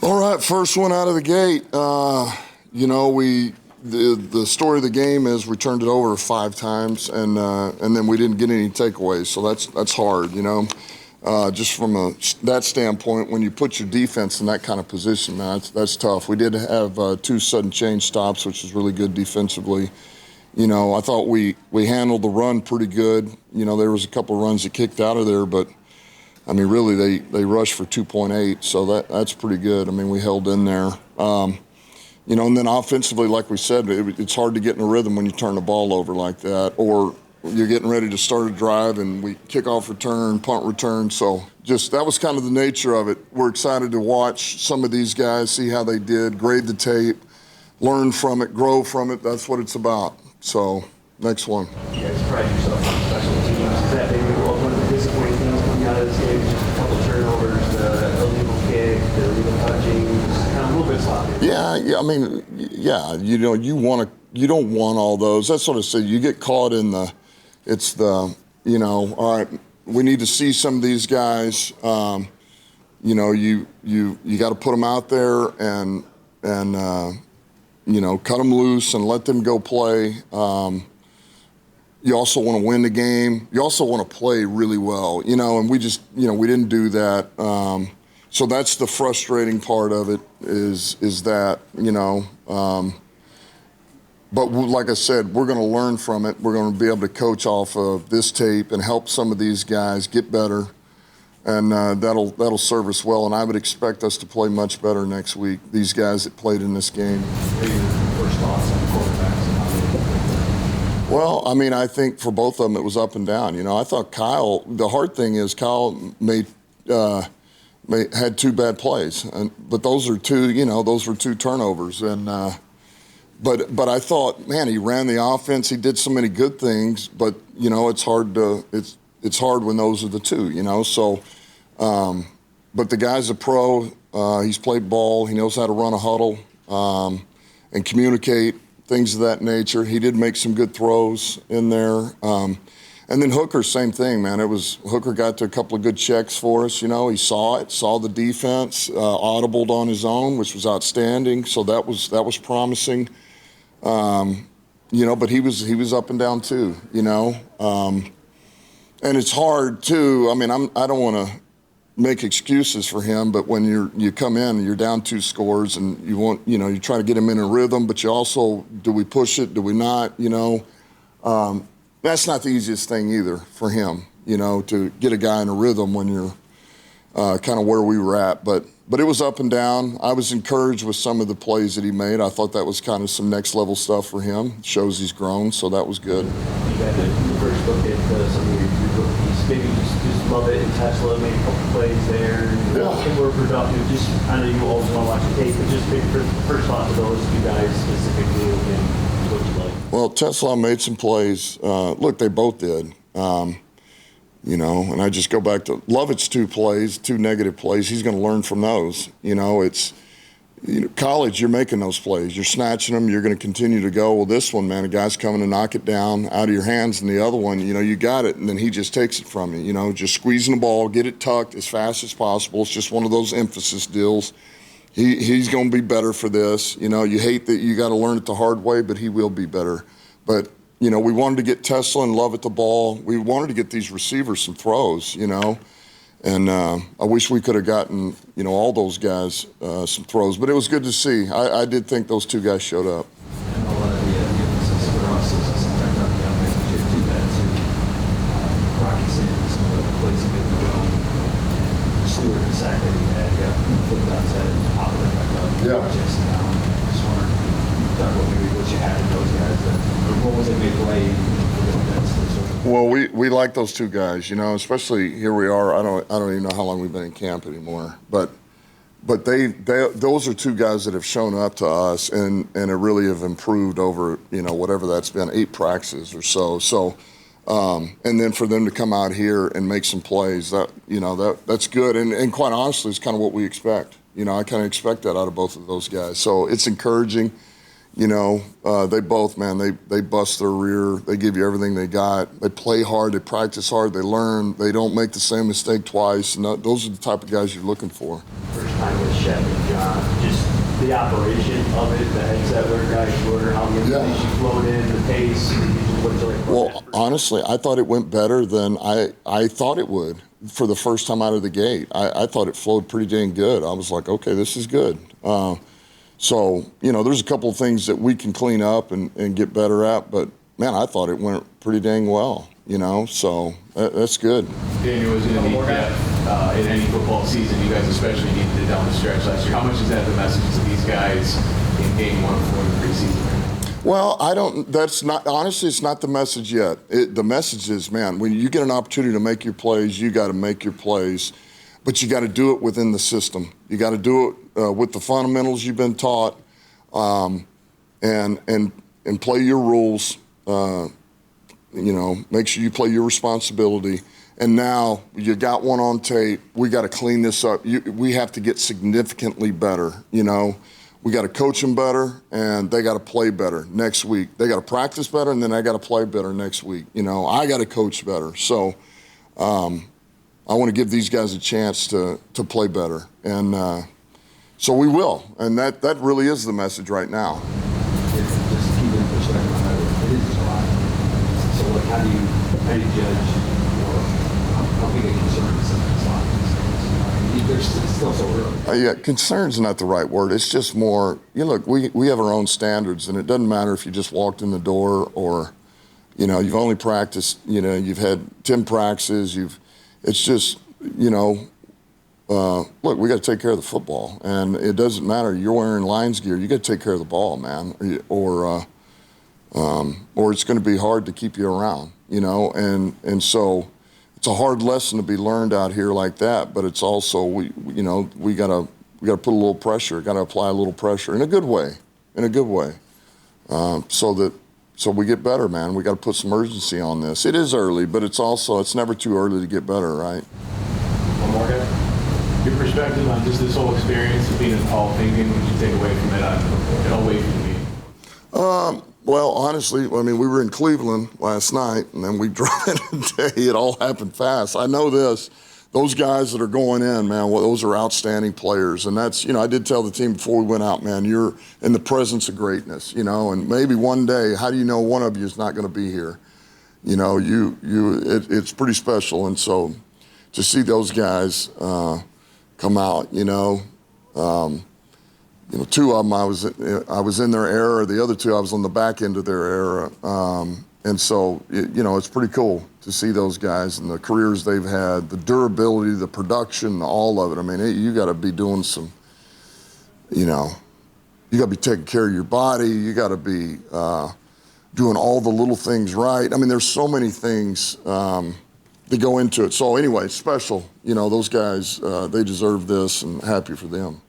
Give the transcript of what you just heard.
All right, first one out of the gate. The story of the game is we turned it over 5 times, and then we didn't get any takeaways. So that's hard, just from that standpoint. When you put your defense in that kind of position, man, that's tough. We did have 2 sudden change stops, which was really good defensively. I thought we handled the run pretty good. There was a couple of runs that kicked out of there, but I mean, really, they rushed for 2.8, so that's pretty good. I mean, we held in there. And then offensively, like we said, it's hard to get in a rhythm when you turn the ball over like that, or you're getting ready to start a drive and we kick off return, punt return. So just that was kind of the nature of it. We're excited to watch some of these guys, see how they did, grade the tape, learn from it, grow from it. That's what it's about. So next one. You guys pride yourself on special teams. Is that maybe one of the disappointing things coming out of this game? Just a couple turnovers, the illegal kick, the illegal touching, just kind of a little bit sloppy. Yeah. I mean, yeah. You don't want all those. That's what I said. You get caught in all right. We need to see some of these guys. You got to put them out there and cut them loose and let them go play. You also want to win the game. You also want to play really well, and we just, we didn't do that. So that's the frustrating part of it is that, but like I said, we're going to learn from it. We're going to be able to coach off of this tape and help some of these guys get better. And that'll serve us well, and I would expect us to play much better next week, these guys that played in this game. First thoughts on quarterbacks and how they play? Well, I mean, I think for both of them it was up and down. I thought Kyle, the hard thing is Kyle had 2 bad plays, but those were 2 turnovers. And but I thought, man, he ran the offense. He did so many good things, but it's hard when those are the 2. So. But the guy's a pro. He's played ball. He knows how to run a huddle and communicate, things of that nature. He did make some good throws in there. And then Hooker, same thing, man. Hooker got to a couple of good checks for us. He saw the defense, audibled on his own, which was outstanding. So that was promising. But he was up and down too. And it's hard too. I mean, I don't want to make excuses for him, but when you come in, you're down 2 scores, and you try to get him in a rhythm, but you also, do we push it? Do we not? That's not the easiest thing either for him, to get a guy in a rhythm when you're kind of where we were at. But it was up and down. I was encouraged with some of the plays that he made. I thought that was kind of some next level stuff for him. It shows he's grown, so that was good. You had the first look at some of your rookies. Maybe just love it in Tesla, maybe a couple plays there. And we're productive. I know you always want to watch the tape, but just maybe first thoughts of those 2 guys specifically and what you like. Well, Tesla made some plays. Look, they both did. And I just go back to Lovett's 2 plays, 2 negative plays. He's going to learn from those. It's college, you're making those plays. You're snatching them. You're going to continue to go. Well, this one, man, a guy's coming to knock it down out of your hands, and the other one, you got it, and then he just takes it from you. Just squeezing the ball, get it tucked as fast as possible. It's just one of those emphasis deals. He's going to be better for this. You hate that you got to learn it the hard way, but he will be better. But we wanted to get Tesla and Love at the ball. We wanted to get these receivers some throws, And I wish we could have gotten, all those guys some throws. But it was good to see. I did think those 2 guys showed up. And a lot of the emphasis for us is sometimes on the offensive too bad too. Rocky Sand, some of the plays he did go. Stewart, the sack that he had, flipped outside and popped it back up. Just down. Just wondering what you had in those guys. What was it made play? Well, we like those 2 guys, especially here we are. I don't even know how long we've been in camp anymore, but those are 2 guys that have shown up to us and it really have improved over whatever that's been, 8 practices or so. So and then for them to come out here and make some plays, that's good. And quite honestly, it's kind of what we expect. I kind of expect that out of both of those guys. So it's encouraging. They both, man, they bust their rear. They give you everything they got. They play hard. They practice hard. They learn. They don't make the same mistake twice. And those are the type of guys you're looking for. First time with Shep and John, just the operation of it, the headset where guys were, how the information flowed in, the pace, what's like. Well, honestly, I thought it went better than I thought it would for the first time out of the gate. I thought it flowed pretty dang good. I was like, okay, this is good. So, there's a couple of things that we can clean up and get better at, but man, I thought it went pretty dang well, so that's good. Daniel was in a need depth in any football season. You guys especially needed it down the stretch last year. How much is that the message to these guys in game 1 before the preseason? Well, honestly, it's not the message yet. The message is, man, when you get an opportunity to make your plays, you got to make your plays, but you got to do it within the system. You got to do it with the fundamentals you've been taught, and play your rules. Make sure you play your responsibility. And now you got one on tape. We got to clean this up. We have to get significantly better. We got to coach them better, and they got to play better next week. They got to practice better, and then I got to play better next week. I got to coach better. So I want to give these guys a chance to play better, and so we will. And that really is the message right now. Just to keep it in perspective on that, it is July. So like, how do you judge, how big a concern is this line? They're still so early. Yeah, concern's not the right word. It's just more, look, we have our own standards, and it doesn't matter if you just walked in the door or, you've only practiced, you've had 10 practices, it's just, look, we got to take care of the football, and it doesn't matter. You're wearing Lions gear. You got to take care of the ball, man, or it's going to be hard to keep you around, and so it's a hard lesson to be learned out here like that. But it's also we got to put a little pressure, got to apply a little pressure in a good way, so we get better, man. We got to put some urgency on this. It is early, but it's never too early to get better, right? One more guy. Your perspective on just this whole experience of being in the Hall of Fame game, what did you take away from it away from the meeting? Well, honestly, we were in Cleveland last night, and then we drove in today. It all happened fast. I know this. Those guys that are going in, man, those are outstanding players. And that's, I did tell the team before we went out, man, you're in the presence of greatness, and maybe one day, how do you know one of you is not going to be here? It's pretty special. And so to see those guys come out, two of them I was in their era. The other two I was on the back end of their era, and so it's pretty cool to see those guys and the careers they've had, the durability, the production, all of it. You got to be doing some, you got to be taking care of your body. You got to be doing all the little things right. There's so many things that go into it. So anyway, special. Those guys, they deserve this, and happy for them.